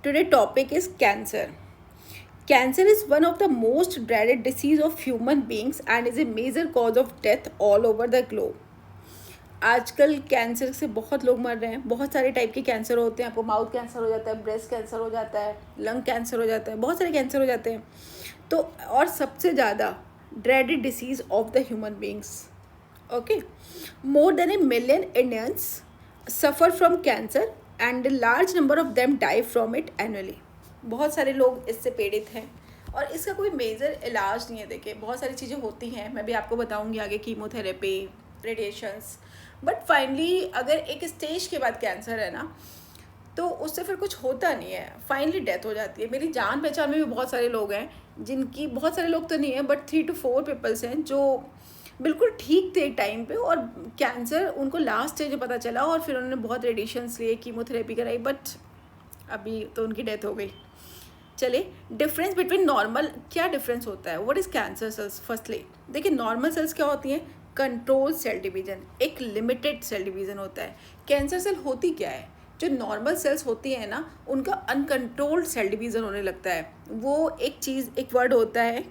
Today topic is cancer. Cancer is one of the most dreaded disease of human beings and is a major cause of death all over the globe. आजकल cancer से बहुत लोग मर रहे हैं. बहुत सारे टाइप के कैंसर होते हैं. आपको माउथ कैंसर हो जाता है, ब्रेस्ट कैंसर हो जाता है, लंग कैंसर हो जाता है, बहुत सारे कैंसर हो जाते हैं. तो और सबसे ज़्यादा dreaded disease of the human beings. Okay, more than a million Indians suffer from cancer and a large number of them die from it annually. बहुत सारे लोग इससे पीड़ित हैं और इसका कोई मेजर इलाज नहीं है. देखिए बहुत सारी चीज़ें होती हैं, मैं भी आपको बताऊंगी आगे, कीमोथेरेपी, रेडिएशंस, बट फाइनली अगर एक स्टेज के बाद कैंसर है ना तो उससे फिर कुछ होता नहीं है, फाइनली डेथ हो जाती है. मेरी जान पहचान में भी बहुत सारे लोग हैं जिनकी, बहुत सारे लोग तो नहीं है बट 3 to 4 पीपल्स हैं जो बिल्कुल ठीक थे एक टाइम पे और कैंसर उनको लास्ट स्टेज में पता चला और फिर उन्होंने बहुत रेडिएशंस लिए, कीमोथेरेपी कराई, बट अभी तो उनकी डेथ हो गई. चलिए, डिफरेंस बिटवीन नॉर्मल, क्या डिफरेंस होता है, what is cancer cells. Firstly देखिए, नॉर्मल सेल्स क्या होती हैं, कंट्रोल सेल डिवीज़न, एक लिमिटेड सेल डिवीज़न होता है. कैंसर सेल होती क्या है, जो नॉर्मल सेल्स होती हैं ना उनका अनकंट्रोल्ड सेल डिवीज़न होने लगता है. वो एक चीज़, एक वर्ड होता है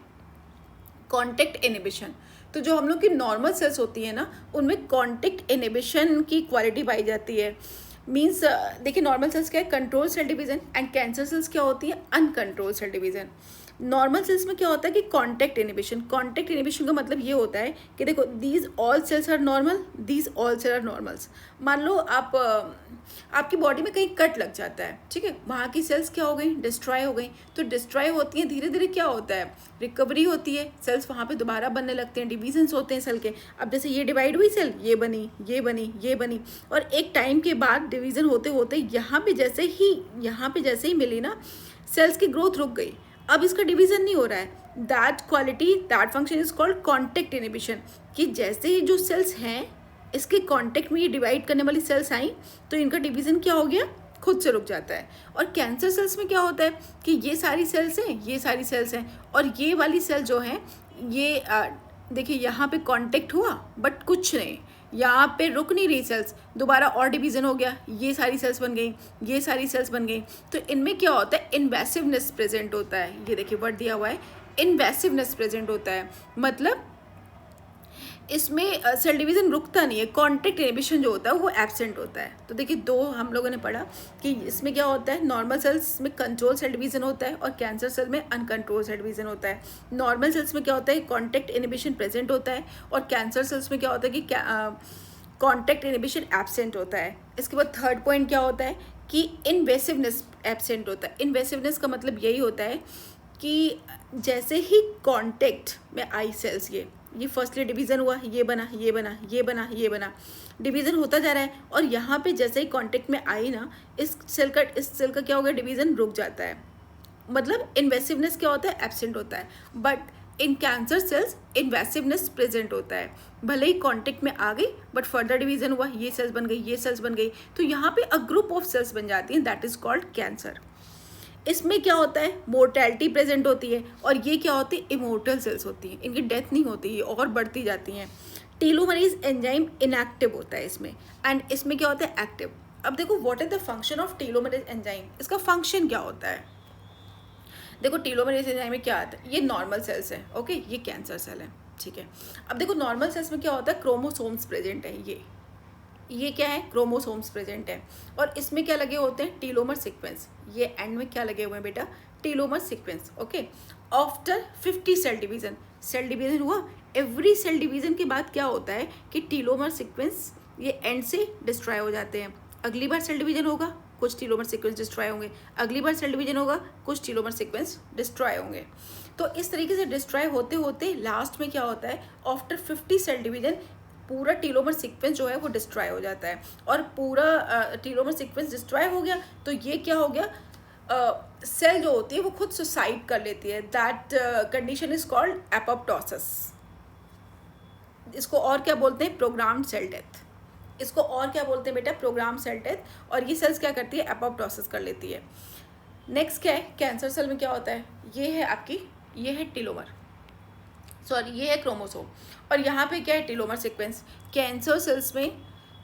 कॉन्टेक्ट इनिबिशन. तो जो हम लोग की नॉर्मल सेल्स होती हैं ना उनमें कॉन्टेक्ट इनिबिशन की क्वालिटी पाई जाती है. मीन्स देखिए, नॉर्मल सेल्स क्या है, control cell division, and cancer cells क्या होती है, uncontrol cell division. Normal cells में क्या होता है कि कॉन्टेक्ट इनिबिशन. कॉन्टेक्ट इनिबिशन का मतलब ये होता है कि देखो, these all cells are normal, these all cell are normals. मान लो आप आपकी बॉडी में कहीं कट लग जाता है, ठीक है, वहाँ की सेल्स क्या हो गई, डिस्ट्रॉय हो गई. तो डिस्ट्रॉय होती हैं, धीरे धीरे क्या होता है, रिकवरी होती है, सेल्स वहाँ पे दोबारा बनने लगते हैं, डिवीजन्स होते हैं सेल के. अब जैसे ये डिवाइड हुई सेल, ये बनी, ये बनी, ये बनी, और एक टाइम के बाद डिवीज़न होते होते यहाँ पे जैसे ही मिली ना, सेल्स की ग्रोथ रुक गई. अब इसका डिवीज़न नहीं हो रहा है. That quality, that function is called contact inhibition. कि जैसे ही जो सेल्स हैं इसके कॉन्टेक्ट में ये डिवाइड करने वाली सेल्स आई तो इनका डिवीज़न क्या हो गया, खुद से रुक जाता है. और कैंसर सेल्स में क्या होता है कि ये सारी सेल्स हैं, ये सारी सेल्स हैं, और ये वाली सेल जो है ये देखिए यहाँ पे कांटेक्ट हुआ बट कुछ नहीं, यहाँ पे रुक नहीं रही सेल्स, दोबारा और डिवीज़न हो गया, ये सारी सेल्स बन गई, ये सारी सेल्स बन गई. तो इनमें क्या होता है, इन्वेसिवनेस प्रेजेंट होता है. ये देखिए वर्ड दिया हुआ है, इन्वेसिवनेस प्रेजेंट होता है. मतलब इसमें सेल डिवीज़न रुकता नहीं है, कॉन्टेक्ट इनिबिशन जो होता है वो एब्सेंट होता है. तो देखिए, दो हम लोगों ने पढ़ा कि इसमें क्या होता है, नॉर्मल सेल्स में कंट्रोल सेल डिवीज़न होता है और कैंसर सेल में अनकंट्रोल सेल डिवीज़न होता है. नॉर्मल सेल्स में क्या होता है, कॉन्टेक्ट इनिबिशन प्रेजेंट होता है, और कैंसर सेल्स में क्या होता है कि कॉन्टेक्ट इनिबिशन एब्सेंट होता है. इसके बाद थर्ड पॉइंट क्या होता है कि इन्वेसिवनेस एब्सेंट होता है. इन्वेसिवनेस का मतलब यही होता है कि जैसे ही कॉन्टेक्ट में आई सेल्स, ये फर्स्टली डिवीज़न हुआ, ये बना, ये बना, ये बना, ये बना, डिवीज़न होता जा रहा है, और यहाँ पे जैसे ही कांटेक्ट में आई ना, इस सेल का क्या हो गया, डिवीज़न रुक जाता है. मतलब इन्वेसिवनेस क्या होता है, एब्सेंट होता है. But in cancer sales invasiveness present होता है. भले ही कांटेक्ट में आ गई बट फर्दर डिवीज़न हुआ, ये सेल्स बन गई, ये सेल्स बन गई, तो यहाँ पे अ ग्रुप ऑफ सेल्स बन जाती हैं, दैट इज़ कॉल्ड कैंसर. इसमें क्या होता है, मोर्टेलिटी प्रेजेंट होती है, और ये क्या होती है, इमोर्टल सेल्स होती हैं, इनकी डेथ नहीं होती, ये और बढ़ती जाती हैं. टीलोमरेज एंजाइम इनएक्टिव होता है इसमें, एंड इसमें क्या होता है, एक्टिव. अब देखो, what is the function of telomerase enzyme, इसका फंक्शन क्या होता है. देखो, टीलोमरेज एंजाइम में क्या आता है, ये नॉर्मल सेल्स है, ओके, ये कैंसर सेल है, ठीक है. अब देखो, नॉर्मल सेल्स में क्या होता है, क्रोमोसोम्स प्रेजेंट है, ये क्या है, क्रोमोसोम्स प्रेजेंट है, और इसमें क्या लगे होते हैं, टीलोमर सीक्वेंस. ये एंड में क्या लगे हुए हैं बेटा, telomere sequence, okay. After 50 cell division हुआ, एवरी सेल डिवीज़न के बाद क्या होता है कि टीलोमर सीक्वेंस ये एंड से डिस्ट्रॉय हो जाते हैं. अगली बार सेल डिवीज़न होगा, कुछ टीलोमर सीक्वेंस डिस्ट्रॉय होंगे, अगली बार सेल डिवीज़न होगा, कुछ टीलोमर सीक्वेंस डिस्ट्रॉय होंगे. तो इस तरीके से डिस्ट्रॉय होते होते लास्ट में क्या होता है, आफ्टर 50 सेल डिवीज़न पूरा टीलोमर सीक्वेंस जो है वो डिस्ट्रॉय हो जाता है. और पूरा टीलोमर सीक्वेंस डिस्ट्रॉय हो गया तो ये क्या हो गया, सेल जो होती है वो खुद सुसाइड कर लेती है. That condition is called apoptosis. इसको और क्या बोलते हैं, प्रोग्राम्ड सेल डेथ. इसको और क्या बोलते हैं बेटा, प्रोग्राम सेल डेथ. और ये सेल्स क्या करती है, एपोप्टोसिस कर लेती है. नेक्स्ट क्या है, कैंसर सेल में क्या होता है, ये है आपकी, ये है टीलोमर, सॉरी ये है क्रोमोसोम, और यहाँ पे क्या है, टीलोमर सीक्वेंस. कैंसर सेल्स में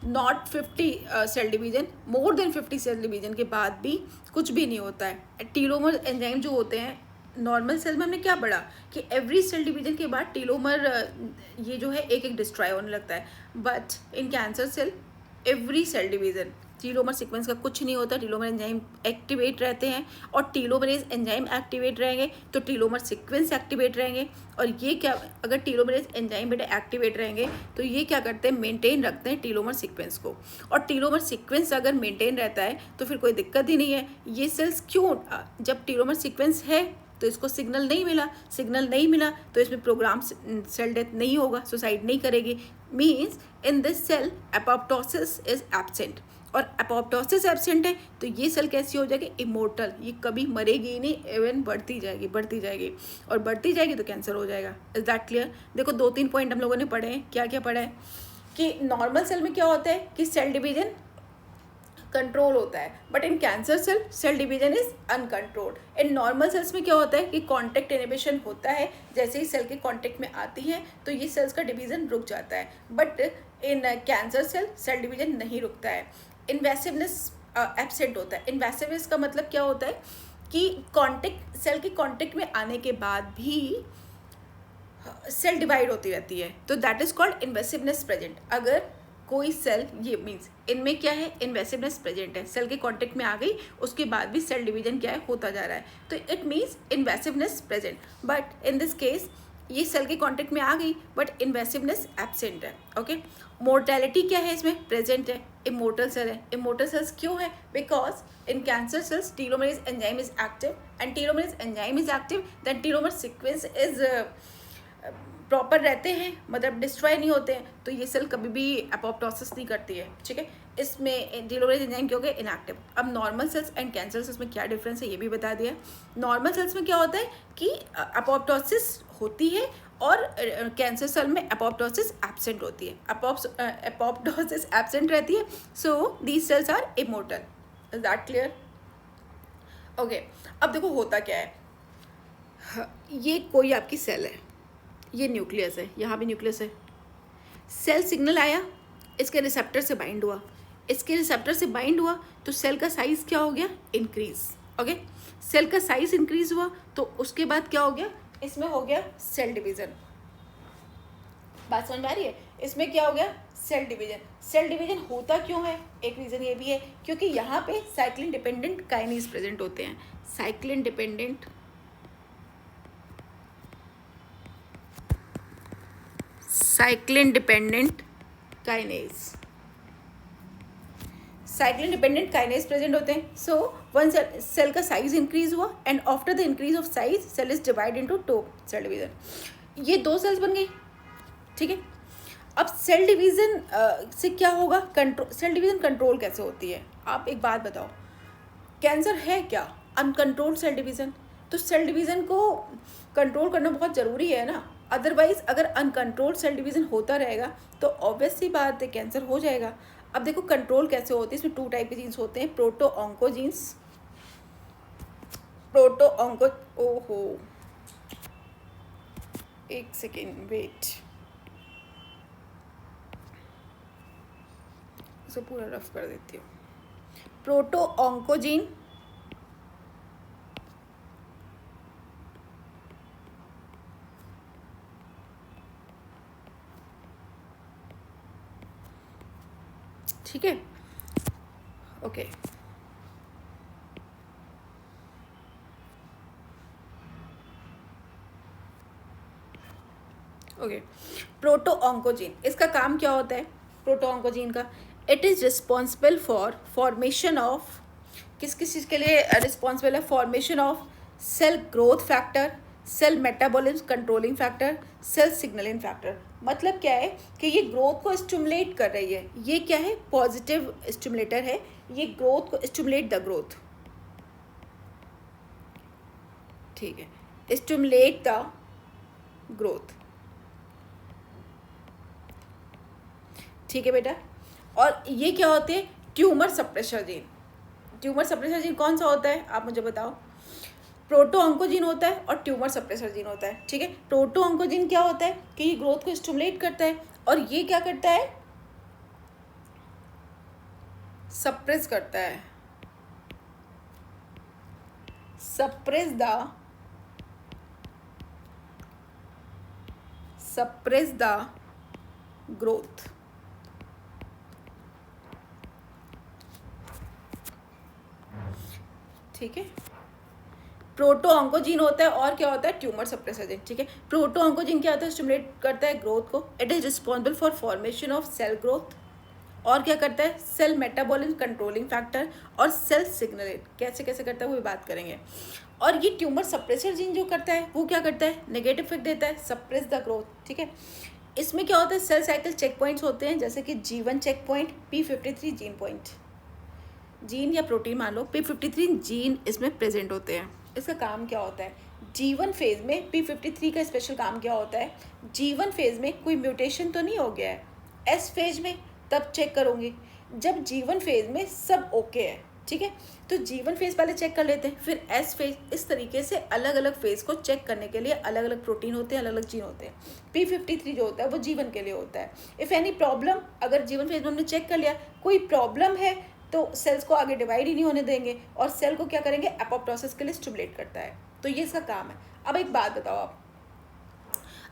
not 50 cell division, more than 50 cell division के बाद भी कुछ भी नहीं होता है। टीलोमर एंजाइम जो होते हैं, नॉर्मल सेल में हमने क्या पढ़ा कि एवरी सेल डिवीजन के बाद टीलोमर ये जो है एक एक डिस्ट्रॉय होने लगता है, but in cancer cell every cell division telomere sequence का कुछ नहीं होता। टीलोमर एंजाइम एक्टिवेट रहते हैं, और टीलोमरेज एंजाइम एक्टिवेट रहेंगे तो टीलोमर सीक्वेंस एक्टिवेट रहेंगे। और ये क्या, अगर टीलोमरेज एंजाइम बेटा एक्टिवेट रहेंगे तो ये क्या करते हैं, मेंटेन रखते हैं टीलोमर सीक्वेंस को। और टीलोमर सीक्वेंस अगर मेंटेन रहता है तो फिर कोई दिक्कत ही नहीं है। ये सेल्स क्यों, जब टीलोमर सीक्वेंस है तो इसको सिग्नल नहीं मिला तो इसमें प्रोग्राम सेल डेथ नहीं होगा, सुसाइड नहीं करेगी। Means in this cell apoptosis is absent, और एपोप्टोसिस एब्सेंट है तो ये सेल कैसी हो जाएगी, इमोर्टल, ये कभी मरेगी ही नहीं, इवन बढ़ती जाएगी और बढ़ती जाएगी तो कैंसर हो जाएगा। Is that clear? देखो 2-3 पॉइंट हम लोगों ने पढ़े हैं। क्या क्या पढ़ा है कि नॉर्मल सेल में क्या होता है कि सेल डिवीजन कंट्रोल होता है, but in cancer cell division is uncontrolled. In normal cells में क्या होता है कि कॉन्टेक्ट इनिबिशन होता है, जैसे ही सेल के कॉन्टेक्ट में आती है तो ये सेल्स का डिवीजन रुक जाता है, but in cancer cell division नहीं रुकता है। इन्वेसिवनेस एब्सेंट होता है। इन्वेसिवनेस का मतलब क्या होता है कि कॉन्टेक्ट, सेल के कॉन्टेक्ट में आने के बाद भी सेल डिवाइड होती रहती है, तो that is called invasiveness present. अगर कोई सेल, ये मीन्स इनमें क्या है, इन्वेसिवनेस प्रेजेंट है, सेल के कांटेक्ट में आ गई उसके बाद भी सेल डिवीजन क्या है, होता जा रहा है, तो it means invasiveness present. But in this case ये सेल के कांटेक्ट में आ गई बट इन्वेसिवनेस एब्सेंट है। ओके, मोर्टेलिटी क्या है इसमें, प्रेजेंट है। इमोर्टल सेल है। इमोर्टल सेल्स क्यों है, because in cancer cells telomerase enzyme is active, and telomerase enzyme is active, than telomere sequence is proper रहते हैं, मतलब डिस्ट्रॉय नहीं होते हैं, तो ये सेल कभी भी एपोप्टोसिस नहीं करती है। ठीक है, इसमें टीलोमरेज एंजाइम क्या हो गया, इनएक्टिव। अब normal sales and cancer cells में क्या डिफरेंस है ये भी बता दिया। नॉर्मल सेल्स में क्या होता है कि एपोप्टोसिस होती है, और कैंसर सेल में एपोप्टोसिस एब्सेंट होती है। एपोप्टोसिस एब्सेंट रहती है, so these cells are immortal. Is that clear? Okay, अब देखो होता क्या है, ये कोई आपकी सेल है, ये न्यूक्लियस है, यहाँ भी न्यूक्लियस है। सेल सिग्नल आया, इसके रिसेप्टर से बाइंड हुआ, तो सेल का साइज क्या हो गया, इंक्रीज। ओके, सेल का साइज इंक्रीज हुआ तो उसके बाद क्या हो गया, इसमें हो गया सेल डिवीजन। बात समझ में आ रही है? इसमें क्या हो गया, सेल डिवीजन। सेल डिवीजन होता क्यों है, एक रीजन ये भी है क्योंकि यहाँ पे साइक्लिन डिपेंडेंट काइनेज प्रेजेंट होते हैं। साइक्लिन डिपेंडेंट काइनेज प्रेजेंट होते हैं। सो वन सेल का साइज इंक्रीज हुआ, and after the increase of size cell is divide into 2 cell division. ये 2 सेल्स बन गई। ठीक है, अब सेल डिवीजन से क्या होगा, सेल डिवीजन कंट्रोल कैसे होती है? आप एक बात बताओ, कैंसर है क्या, अनकंट्रोल्ड सेल डिवीजन, तो सेल डिवीजन को कंट्रोल करना बहुत ज़रूरी है ना, अदरवाइज अगर अनकंट्रोल्ड सेल डिवीजन होता रहेगा तो ऑब्वियस सी बात है कैंसर हो जाएगा। अब देखो कंट्रोल कैसे होती है, इसमें 2 टाइप के जीन्स होते हैं, प्रोटो ऑन्को, ओहो एक सेकेंड वेट, इसको पूरा रफ कर देती हूँ। प्रोटो ऑन्कोजीन, ठीक है, ओके। ओके, प्रोटो ऑन्कोजीन, इसका काम क्या होता है प्रोटो ऑन्कोजीन का? It is responsible for formation of, किस चीज़ के लिए रिस्पॉन्सिबल है? Formation of cell growth factor, cell metabolism controlling factor, cell signalling factor. मतलब क्या है कि ये ग्रोथ को स्टिमुलेट कर रही है। ये क्या है? पॉजिटिव स्टिमुलेटर है, ये ग्रोथ को स्टिमुलेट द ग्रोथ। ठीक है, स्टिमुलेट द ग्रोथ। ठीक है बेटा, और ये क्या होते हैं? Tumour suppressor gene. Tumour suppressor gene कौन सा होता है आप मुझे बताओ? प्रोटो ऑन्कोजीन होता है और ट्यूमर सप्रेशर जीन होता है। ठीक है, प्रोटो ऑन्कोजीन क्या होता है कि ये ग्रोथ को स्टिमुलेट करता है, और ये क्या करता है? सप्रेस करता है, सप्रेस द ग्रोथ। ठीक है, प्रोटो ऑन्कोजीन होता है और क्या होता है, ट्यूमर सप्रेसर जीन। ठीक है, प्रोटो ऑन्कोजीन क्या होता है, स्टिमुलेट करता है ग्रोथ को। It is responsible for formation of cell growth. और क्या करता है, सेल मेटाबॉलिज्म कंट्रोलिंग फैक्टर और सेल सिग्नलेट। कैसे कैसे करता है वो भी बात करेंगे। और ये ट्यूमर सप्रेसर जीन जो करता है वो क्या करता है, नेगेटिव इफेक्ट देता है, सप्रेस द ग्रोथ। ठीक है, इसमें क्या होता है, सेल साइकिल चेक पॉइंट्स होते हैं, जैसे कि G1 check point, P53 gene point, gene या प्रोटीन मान लो, P53 जीन इसमें प्रेजेंट होते हैं। इसका काम क्या होता है, G1 फेज में P53 का स्पेशल काम क्या होता है, G1 फेज में कोई म्यूटेशन तो नहीं हो गया है, S फेज में तब चेक करूँगी जब G1 फेज में सब ओके है। ठीक है, तो G1 फेज पहले चेक कर लेते हैं, फिर S फेज। इस तरीके से अलग अलग फेज को चेक करने के लिए अलग अलग प्रोटीन होते हैं, अलग अलग जीन होते हैं। P53 जो होता है वो G1 के लिए होता है। इफ़ एनी प्रॉब्लम, अगर G1 फेज में हमने चेक कर लिया कोई प्रॉब्लम है तो सेल्स को आगे डिवाइड ही नहीं होने देंगे और सेल को क्या करेंगे, एपोप्टोसिस के लिए स्टिमुलेट करता है। तो ये इसका काम है। अब एक बात बताओ आप,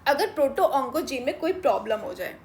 अगर प्रोटो ऑन्कोजीन में कोई प्रॉब्लम हो जाए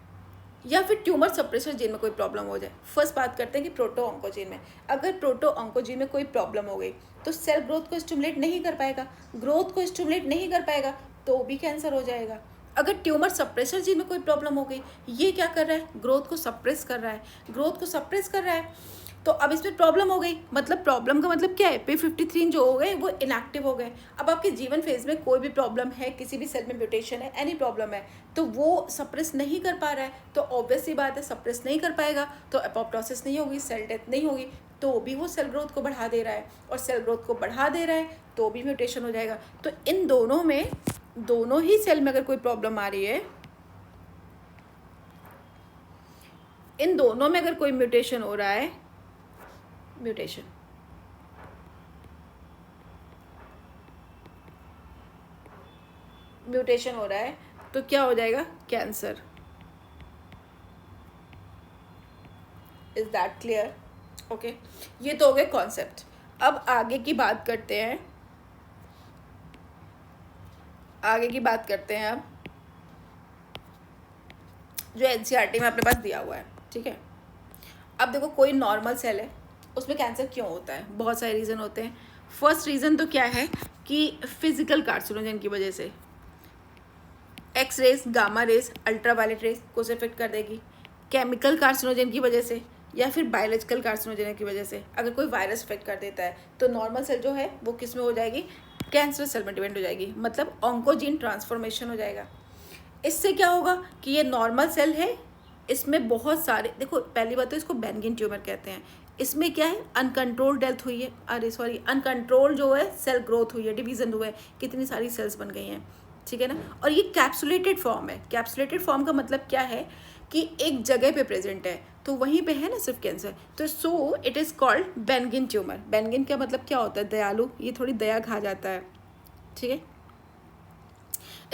या फिर ट्यूमर सप्रेसर जीन में कोई प्रॉब्लम हो जाए, फर्स्ट बात करते हैं कि प्रोटो ऑन्कोजीन में, अगर प्रोटो ऑन्कोजीन में कोई प्रॉब्लम हो गई तो सेल ग्रोथ को स्टिमुलेट नहीं कर पाएगा, ग्रोथ को स्टिमुलेट नहीं कर पाएगा तो भी कैंसर हो जाएगा। अगर ट्यूमर सप्रेसर जीन में कोई प्रॉब्लम हो गई, ये क्या कर रहा है, ग्रोथ को सप्रेस कर रहा है, ग्रोथ को सप्रेस कर रहा है, तो अब इसमें प्रॉब्लम हो गई। मतलब प्रॉब्लम का मतलब क्या है, P53 जो हो गए वो इनएक्टिव हो गए। अब आपके जीवन फेज में कोई भी प्रॉब्लम है, किसी भी सेल में म्यूटेशन है, एनी प्रॉब्लम है, तो वो सप्रेस नहीं कर पा रहा है, तो ऑब्वियस सी बात है सप्रेस नहीं कर पाएगा तो एपोप्टोसिस नहीं होगी, सेल डेथ नहीं होगी, तो भी वो सेल ग्रोथ को बढ़ा दे रहा है, और सेल ग्रोथ को बढ़ा दे रहा है तो भी म्यूटेशन हो जाएगा। तो इन दोनों में, दोनों ही सेल में अगर कोई प्रॉब्लम आ रही है, इन दोनों में अगर कोई म्यूटेशन हो रहा है, म्यूटेशन हो रहा है तो क्या हो जाएगा, cancer. Is that clear? Okay, ये तो हो गए कॉन्सेप्ट। अब आगे की बात करते हैं, अब जो एनसीईआरटी में अपने पास दिया हुआ है। ठीक है, अब देखो कोई नॉर्मल सेल है, उसमें कैंसर क्यों होता है, बहुत सारे रीज़न होते हैं। फर्स्ट रीज़न तो क्या है कि फिजिकल कार्सिनोजन की वजह से, X rays, gamma rays, ultraviolet rays को इफेक्ट कर देगी। केमिकल कार्सिनोजन की वजह से या फिर बायोलॉजिकल कार्सिनोजन की वजह से, अगर कोई वायरस इफेक्ट कर देता है तो नॉर्मल सेल जो है वो किस में हो जाएगी, कैंसर सेल में डिपेंड हो जाएगी, मतलब ऑन्कोजीन ट्रांसफॉर्मेशन हो जाएगा। इससे क्या होगा कि ये नॉर्मल सेल है, इसमें बहुत सारे, देखो पहली बात तो इसको बेनिग्न ट्यूमर कहते हैं। इसमें क्या है, अनकंट्रोल डेथ हुई है, अनकंट्रोल जो है सेल ग्रोथ हुई है, डिवीजन हुआ है, कितनी सारी सेल्स बन गई हैं। ठीक है ना, और ये कैप्सुलेटेड फॉर्म है। कैप्सुलेटेड फॉर्म का मतलब क्या है कि एक जगह पे प्रेजेंट है, तो वहीं पे है ना सिर्फ कैंसर, तो so it is called benign tumour. Benign का मतलब क्या होता है, दयालु, ये थोड़ी दया खा जाता है। ठीक है,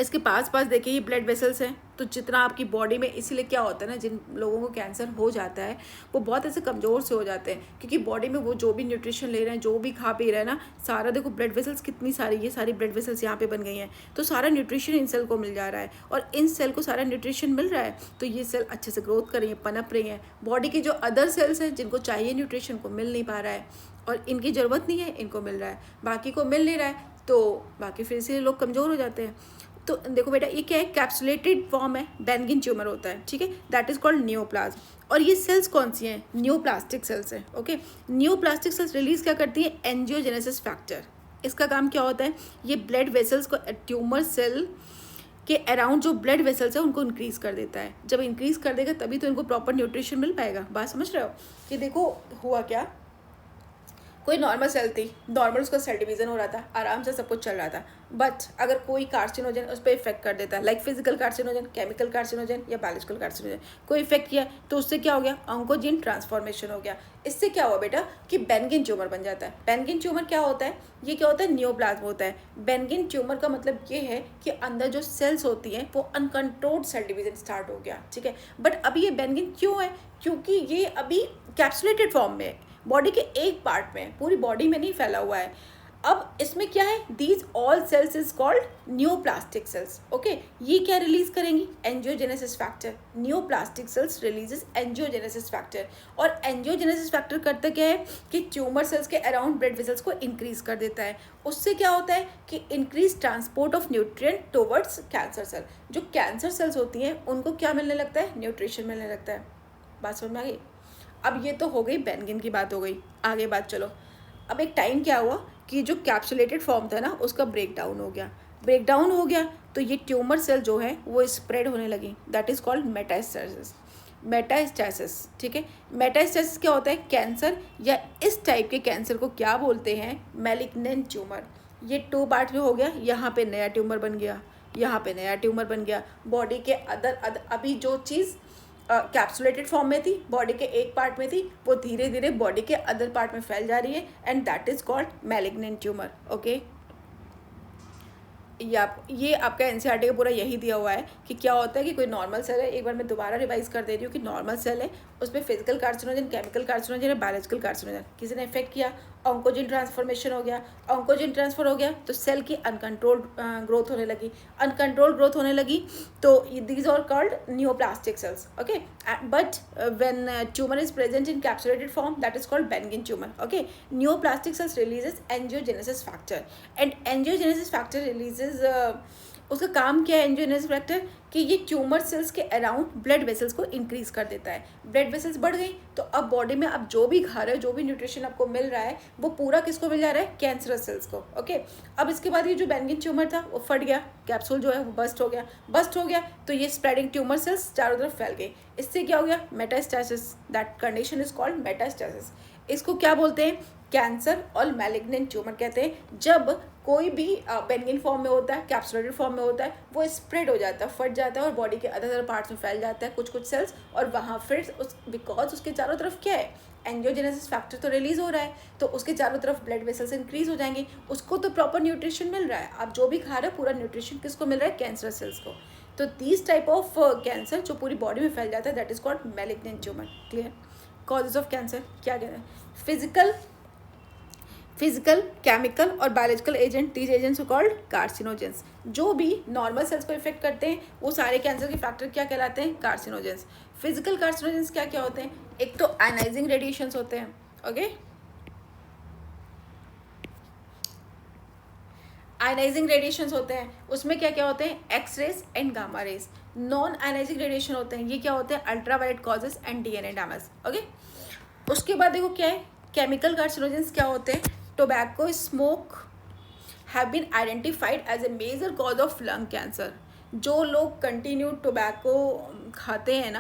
इसके पास देखिए ये ब्लड वेसल्स हैं, तो जितना आपकी बॉडी में, इसीलिए क्या होता है ना, जिन लोगों को कैंसर हो जाता है वो बहुत ऐसे कमज़ोर से हो जाते हैं, क्योंकि बॉडी में वो जो भी न्यूट्रिशन ले रहे हैं, जो भी खा पी रहे हैं ना, सारा देखो ब्लड वेसल्स कितनी सारी, ये सारी ब्लड वेसल्स यहाँ पे बन गई हैं, तो सारा न्यूट्रिशन इन सेल को मिल जा रहा है, और इन सेल को सारा न्यूट्रिशन मिल रहा है, तो ये सेल अच्छे से ग्रोथ कर रही है, पनप रही हैं। बॉडी की जो अदर सेल्स हैं जिनको चाहिए न्यूट्रिशन को मिल नहीं पा रहा है, और इनकी ज़रूरत नहीं है, इनको मिल रहा है, बाकी को मिल नहीं रहा है, तो बाकी फिर से लोग कमज़ोर हो जाते हैं। तो देखो बेटा, ये क्या है, कैप्सुलेटेड फॉर्म है, बेनिग्न ट्यूमर होता है। ठीक है, दैट इज कॉल्ड नियोप्लाज्म। और ये सेल्स कौन सी हैं, न्यूप्लास्टिक सेल्स हैं। ओके, न्यूप्लास्टिक सेल्स रिलीज क्या करती हैं, एंजियोजेनेसिस फैक्टर। इसका काम क्या होता है, ये ब्लड वेसल्स को, ट्यूमर सेल के अराउंड जो ब्लड वेसल्स है उनको इंक्रीज कर देता है। जब इंक्रीज कर देगा तभी तो इनको प्रॉपर न्यूट्रिशन मिल पाएगा। बात समझ रहे हो कि देखो हुआ क्या, कोई नॉर्मल सेल थी, नॉर्मल उसका सेल डिवीजन हो रहा था, आराम से सब कुछ चल रहा था, बट अगर कोई कार्सिनोजन उस पर इफेक्ट कर देता है, like physical carcinogen, chemical carcinogen या बायोलॉजिकल कार्सिनोजन, कोई इफेक्ट किया तो उससे क्या हो गया, ऑन्कोजीन ट्रांसफॉर्मेशन हो गया। इससे क्या हुआ बेटा कि बेनिग्न ट्यूमर बन जाता है। बेनिग्न ट्यूमर क्या होता है, ये क्या होता है, नियोप्लाज्म होता है। बेनिग्न ट्यूमर का मतलब ये है कि अंदर जो सेल्स होती हैं वो अनकंट्रोल्ड सेल डिवीजन स्टार्ट हो गया। ठीक है, बट अभी ये बेनिग्न क्यों है, क्योंकि ये अभी कैप्सुलेटेड फॉर्म में, बॉडी के एक पार्ट में, पूरी बॉडी में नहीं फैला हुआ है। अब इसमें क्या है, these all cells is called neoplastic cells. Okay, ये क्या रिलीज करेंगी, angiogenesis factor. Neoplastic cells releases angiogenesis factor, और एंजियोजेनेसिस फैक्टर करता क्या है कि ट्यूमर सेल्स के अराउंड ब्लड वेसल्स को इंक्रीज कर देता है। उससे क्या होता है कि increase transport of nutrient towards cancer cell. जो कैंसर सेल्स होती हैं उनको क्या मिलने लगता है, न्यूट्रिशन मिलने लगता है। बात समझ में आ गई। अब ये तो हो गई बेनगिन की बात हो गई, आगे बात चलो। अब एक टाइम क्या हुआ कि जो कैप्सुलेटेड फॉर्म था ना उसका ब्रेक डाउन हो गया, तो ये ट्यूमर सेल जो है वो स्प्रेड होने लगी, दैट इज़ कॉल्ड मेटास्टैसिस। ठीक है, मेटास्टैसिस क्या होता है, कैंसर या इस टाइप के कैंसर को क्या बोलते हैं, मैलिग्नेंट ट्यूमर। ये 2 पार्ट में हो गया, यहाँ पे नया ट्यूमर बन गया, यहाँ पे नया ट्यूमर बन गया। बॉडी के अभी जो चीज़ कैप्सुलेटेड फॉर्म में थी, बॉडी के एक पार्ट में थी, वो धीरे धीरे बॉडी के अदर पार्ट में फैल जा रही है, and that is called malignant tumour. Okay, ये आपका एनसीईआरटी का पूरा यही दिया हुआ है कि क्या होता है कि कोई नॉर्मल सेल है, एक बार मैं दोबारा रिवाइज कर दे रही हूँ कि नॉर्मल सेल है, उसमें फिजिकल कार्सिनोजन, केमिकल कार्सिनोजन या बायोलॉजिकल कार्सिनोजन किसी ने इफेक्ट किया, ऑन्कोजिन ट्रांसफॉर्मेशन हो गया, ऑन्कोजिन ट्रांसफर हो गया तो सेल की अनकंट्रोल्ड ग्रोथ होने लगी, तो these are called neoplastic cells. Okay, but when tumour is present in capsulated form, that is called benign tumour. Okay, neoplastic cells releases angiogenesis factor, and angiogenesis factor releases उसका काम क्या है, angiogenesis factor, कि ये tumour cells के around blood vessels को increase कर देता है। ब्लड वेसल्स बढ़ गई तो अब बॉडी में अब जो भी खा रहे हो, जो भी न्यूट्रिशन आपको मिल रहा है, वो पूरा किसको मिल जा रहा है, कैंसरस सेल्स को। ओके, अब इसके बाद ये जो बेनगिन ट्यूमर था वो फट गया, कैप्सूल जो है वो बस्ट हो गया, तो ये स्प्रेडिंग ट्यूमर सेल्स चारों तरफ फैल गई। इससे क्या हो गया, metastasis. That condition is called metastasis. इसको क्या बोलते हैं, कैंसर और मैलिग्नेंट ट्यूमर कहते हैं। जब कोई भी बेनगिन फॉर्म में होता है, कैप्सुलेटेड फॉर्म में होता है, वो स्प्रेड हो जाता है, फट जाता है और बॉडी के अदर पार्ट्स में फैल जाता है कुछ सेल्स, और वहाँ फिर बिकॉज उसके चारों तरफ क्या है, एंजियोजेनेसिस फैक्टर तो रिलीज हो रहा है, तो उसके चारों तरफ ब्लड वेसल्स इंक्रीज हो जाएंगे, उसको तो प्रॉपर न्यूट्रिशन मिल रहा है। आप जो भी खा रहे हो पूरा न्यूट्रिशन किसको मिल रहा है, कैंसर सेल्स को। तो दिस टाइप ऑफ कैंसर जो पूरी बॉडी में फैल जाता है, that is called malignant tumour. Clear. Causes of cancer क्या कहते हैं, फिजिकल, केमिकल और biological agent, these agents called carcinogens. जो भी नॉर्मल सेल्स को इफेक्ट करते हैं वो सारे कैंसर के फैक्टर क्या कहलाते हैं, कार्सिनोजेंस। फिजिकल कार्सिनोजेंस क्या क्या होते हैं, एक तो आयनाइजिंग रेडिएशंस होते हैं। ओके, आयनाइजिंग रेडिएशंस होते हैं, उसमें क्या क्या होते हैं, X rays and gamma rays. Non ionising radiation होते हैं, ये क्या होते हैं, ultraviolet causes and DNA damage. Okay, उसके बाद देखो क्या है, केमिकल कार्सिनोजेंस क्या होते हैं, tobacco smoke have been identified as a major cause of lung cancer. जो लोग कंटिन्यू टोबैको खाते हैं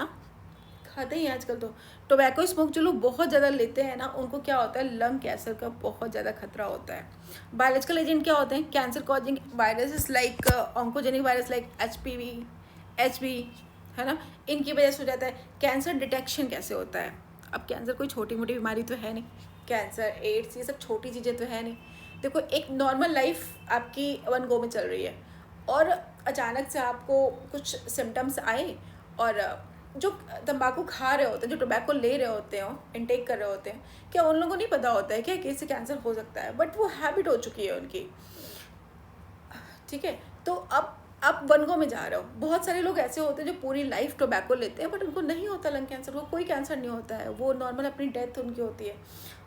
आजकल, तो टोबैको स्मोक जो लोग बहुत ज़्यादा लेते हैं ना, उनको क्या होता है, लंग कैंसर का बहुत ज़्यादा खतरा होता है। बायोलॉजिकल एजेंट क्या होते हैं, cancer causing viruses like oncogenic virus like HP, है ना, इनकी वजह से हो जाता है। कैंसर डिटेक्शन कैसे होता है, अब कैंसर कोई छोटी मोटी बीमारी तो है नहीं, कैंसर, एड्स, ये सब छोटी चीज़ें तो है नहीं। देखो, एक नॉर्मल लाइफ आपकी वन गो में चल रही है और अचानक से आपको कुछ सिम्टम्स आए, और जो तंबाकू खा रहे होते हैं, जो टोबैको ले रहे होते हैं, इनटेक कर रहे होते हैं, क्या उन लोगों को नहीं पता होता है क्या कि इससे कैंसर हो सकता है, बट वो हैबिट हो चुकी है उनकी। ठीक है, तो अब आप बनगो में जा रहे हो, बहुत सारे लोग ऐसे होते हैं जो पूरी लाइफ टोबैको लेते हैं बट उनको नहीं होता लंग कैंसर, वो कोई कैंसर नहीं होता है, वो नॉर्मल अपनी डेथ उनकी होती है,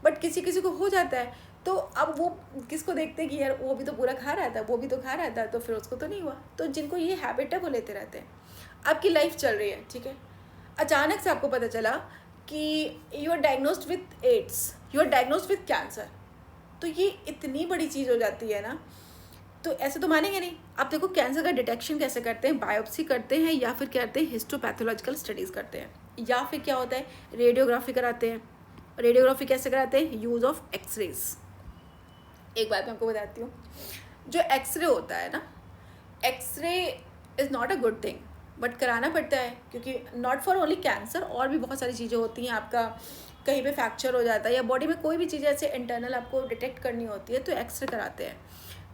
बट किसी किसी को हो जाता है। तो अब वो किसको देखते हैं कि यार वो भी तो पूरा खा रहा था, वो भी तो खा रहा था, तो फिर उसको तो नहीं हुआ। तो जिनको ये हैबिट है वो लेते रहते हैं। आपकी लाइफ चल रही है, ठीक है, अचानक से आपको पता चला कि you are diagnosed with AIDS, you are diagnosed with cancer, तो ये इतनी बड़ी चीज़ हो जाती है ना, तो ऐसे तो मानेंगे नहीं। आप देखो कैंसर का डिटेक्शन कैसे करते हैं, बायोप्सी करते हैं या फिर करते हैं हिस्टोपैथोलॉजिकल स्टडीज़ करते हैं, या फिर क्या होता है, रेडियोग्राफी कराते हैं। रेडियोग्राफी कैसे कराते हैं, यूज़ ऑफ एक्सरेज। एक बात मैं आपको बताती हूँ, जो एक्सरे होता है ना, X ray is not a good thing, but कराना पड़ता है, क्योंकि नॉट फॉर ओनली कैंसर, और भी बहुत सारी चीज़ें होती हैं। आपका कहीं पे फ्रैक्चर हो जाता है या बॉडी में कोई भी चीज़ ऐसे इंटरनल आपको डिटेक्ट करनी होती है, तो एक्सरे कराते हैं।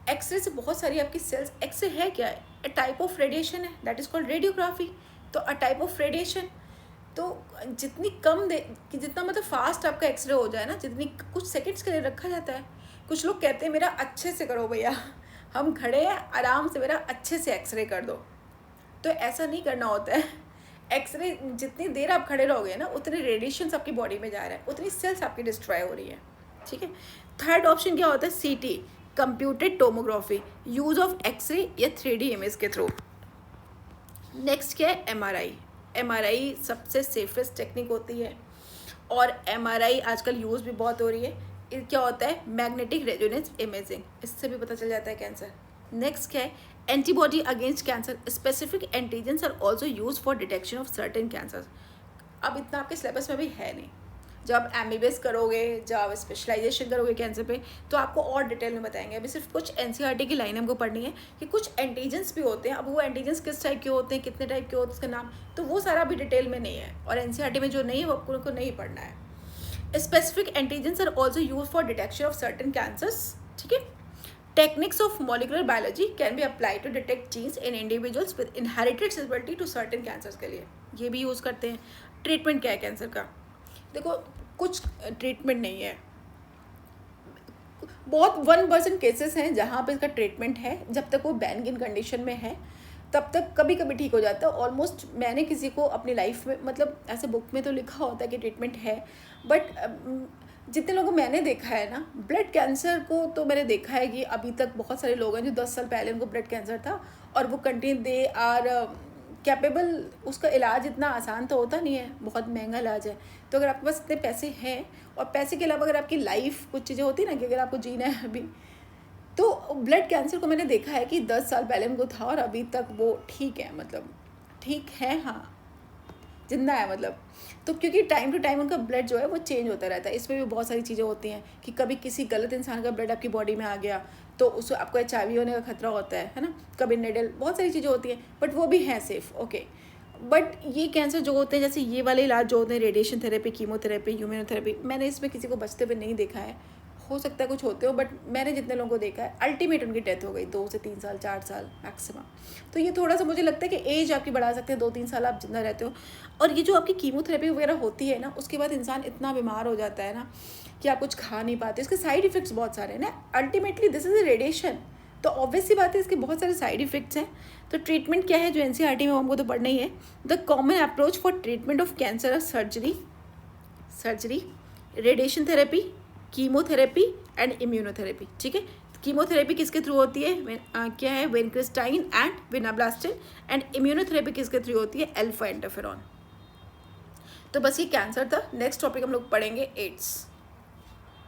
एक्सरे से बहुत सारी आपकी सेल्स, एक्सरे है क्या है, अ टाइप ऑफ रेडिएशन है, दैट इज़ कॉल्ड रेडियोग्राफी। तो अ टाइप ऑफ रेडिएशन, तो जितनी कम दे कि जितना मतलब फास्ट आपका एक्सरे हो जाए ना, जितनी कुछ सेकंड्स के लिए रखा जाता है। कुछ लोग कहते हैं मेरा अच्छे से करो भैया, हम खड़े हैं आराम से, मेरा अच्छे से एक्सरे कर दो। तो ऐसा नहीं करना होता है। एक्सरे जितनी देर आप खड़े रहोगे ना, उतने रेडिएशंस आपकी बॉडी में जा रहे हैं, उतनी सेल्स आपकी डिस्ट्रॉय हो रही है, ठीक है। थर्ड ऑप्शन क्या होता है, CT, computed tomography, use of X ray या 3D इमेज के थ्रू। नेक्स्ट क्या है, MRI सबसे सेफेस्ट टेक्निक होती है, और MRI आजकल यूज़ भी बहुत हो रही है। ये क्या होता है, मैग्नेटिक रेजोनेंस इमेजिंग, इससे भी पता चल जाता है कैंसर। नेक्स्ट क्या है, antibody against cancer, specific antigens are also use for detection of certain cancer. अब इतना आपके सिलेबस में भी है नहीं। जब आप MBBS करोगे, जब आप स्पेशलाइजेशन करोगे कैंसर पे, तो आपको और डिटेल में बताएंगे। अभी सिर्फ कुछ NCERT की लाइन हमको पढ़नी है कि कुछ एंटीजेंस भी होते हैं। अब वो एंटीजेंस किस टाइप के होते हैं, कितने टाइप के होते हैं, उसका नाम, तो वो सारा भी डिटेल में नहीं है, और NCERT में जो नहीं है वो आपको नहीं पढ़ना है। Specific antigens are also use for detection of certain cancers, ठीक है। Techniques of molecular biology can be apply to detect genes in individuals with inherited sensitivity to certain cancers के लिए ये भी यूज़ करते हैं। ट्रीटमेंट क्या है कैंसर का, देखो कुछ ट्रीटमेंट नहीं है। बहुत 1% केसेस हैं जहाँ पे इसका ट्रीटमेंट है। जब तक वो बेनिग्न कंडीशन में है तब तक कभी कभी ठीक हो जाता है। ऑलमोस्ट मैंने किसी को अपनी लाइफ में, मतलब ऐसे बुक में तो लिखा होता है कि ट्रीटमेंट है, बट जितने लोगों को मैंने देखा है ना, ब्लड कैंसर को तो मैंने देखा है कि अभी तक बहुत सारे लोग हैं जो 10 साल पहले उनको ब्लड कैंसर था और वो कंटिन्यू दे आर कैपेबल। उसका इलाज इतना आसान तो होता नहीं है, बहुत महंगा इलाज है। तो अगर आपके पास इतने पैसे हैं, और पैसे के अलावा अगर आपकी लाइफ कुछ चीज़ें होती ना कि अगर आपको जीना है अभी, तो ब्लड कैंसर को मैंने देखा है कि 10 साल पहले उनको था और अभी तक वो ठीक है, मतलब ठीक है, हाँ जिंदा है मतलब। तो क्योंकि टाइम टू टाइम उनका ब्लड जो है वो चेंज होता रहता है। इसमें भी बहुत सारी चीज़ें होती हैं कि कभी किसी गलत इंसान का ब्लड आपकी बॉडी में आ गया तो उसको आपको HIV होने का खतरा होता है ना, कभी नेडल, बहुत सारी चीज़ें होती हैं, बट वो भी हैं सेफ, ओके। बट ये कैंसर जो होते हैं, जैसे ये वाले इलाज जो होते हैं, रेडिएशन थेरेपी, कीमोथेरेपी, इम्यूनोथेरेपी, मैंने इसमें किसी को बचते हुए नहीं देखा है। हो सकता है कुछ होते हो, बट मैंने जितने लोगों को देखा है अल्टीमेट उनकी डेथ हो गई 2 से 3 साल, 4 साल मैक्सिमम। तो ये थोड़ा सा मुझे लगता है कि एज आपकी बढ़ा सकते हैं, 2-3 साल आप जिंदा रहते हो। और ये जो आपकी कीमोथेरेपी वगैरह होती है ना, उसके बाद इंसान इतना बीमार हो जाता है ना कि आप कुछ खा नहीं पाते। इसके साइड इफेक्ट्स बहुत सारे हैं ना, ultimately this is a radiation, तो ऑब्वियस सी बात है इसके बहुत सारे साइड इफेक्ट्स हैं। तो ट्रीटमेंट क्या है जो NCERT में हमको तो पढ़ना ही है। The common approach for treatment of cancer है surgery, radiation therapy, chemotherapy and immunotherapy, ठीक है। कीमोथेरेपी किसके थ्रू होती है, क्या है, vincristine and vinblastine, and immunotherapy किसके थ्रू होती है, अल्फा इंटरफेरॉन। तो बस ये कैंसर था। नेक्स्ट टॉपिक हम लोग पढ़ेंगे एड्स।